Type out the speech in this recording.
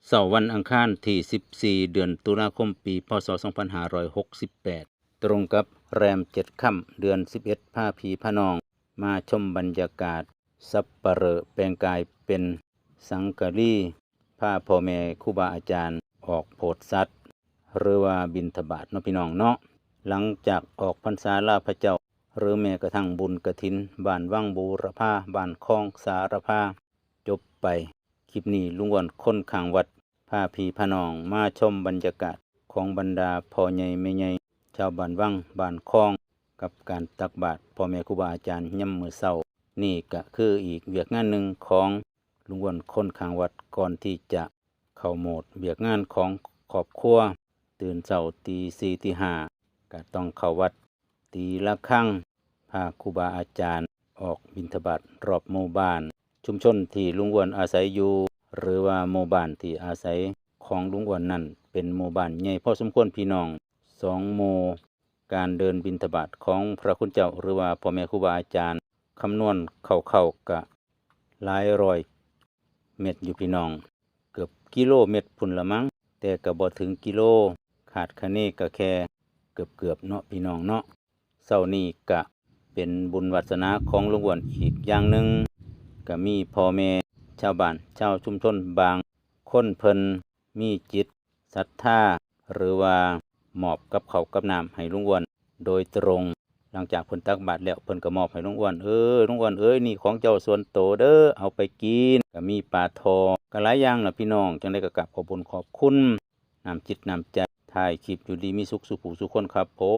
เสาร์วันอังคารที่14เดือนตุลาคมปีพศ2568ตรงกับแรม7ค่ำเดือน11พาพี่พาน้องมาชมบรรยากาศสัปเหร่อแปลงกายเป็นสังฆลีพาพ่อแม่ครูบาอาจารย์ออกโพธิสัตว์หรือว่าบิณฑบาตเนาะพี่น้องเนาะหลังจากออกพรรษาลาพระเจ้าหรือแม้กระทั่งบุญกฐินบ้านวังบูรพาบ้านคลองสารพาจบไปคลิปนี้ลุงอ้วนคนข้างวัดพาพี่พาน้องมาชมบรรยากาศของบรรดาพ่อใหญ่แม่ใหญ่ชาวบ้านวังบ้านคลองกับการตักบาตรพ่อแม่ครูบาอาจารย์ยามมื้อเช้านี่ก็คืออีกเวียกงานหนึ่งของลุงอ้วนคนข้างวัดก่อนที่จะเข้าโหมดเวียกงานของครอบครัวตื่นเช้าตี4ตี5ก็ต้องเข้าวัดตีละครั้งพาครูบาอาจารย์ออกบิณฑบาตรอบหมู่บ้านชุมชนที่ลุงอ้วนอาศัยอยู่หรือว่าหมู่บ้านที่อาศัยของลุงอ้วนนั้นเป็นหมู่บ้านใหญ่พอสมควรพี่น้อง2หมู่การเดินบิณฑบาตของพระคุณเจ้าหรือว่าพ่อแม่ครูบาอาจารย์คำนวณเข้าๆก็หลายร้อยเม็ดอยู่พี่น้องเกือบกิโลเม็ดพุ่นละมั้งแต่ก็บ่ถึงกิโลขาดคะเนก็แค่เกือบเนาะพี่น้องเนาะเช้านี้ก็เป็นบุญวาสนาของลุงอ้วนอีกอย่างหนึ่งก็มีพ่อแม่ชาวบ้านชาวชุมชนบางคนเพิ่นมีจิตศรัทธาหรือว่ามอบกับข้าวกับน้ำให้ลุงอ้วนโดยตรงหลังจากเพิ่นตักบาตรแล้วเพิ่นก็มอบให้ลุงอ้วนลุงอ้วนนี่ของเจ้าส่วนโตเด้อเอาไปกินก็มีปลาทอก็หลายอย่างล่ะพี่น้องจังได๋ก็กราบขอบคุณน้ำจิตน้ำใจถ่ายคลิปอยู่ดีมีสุขสุขผู้สุขคนครับผม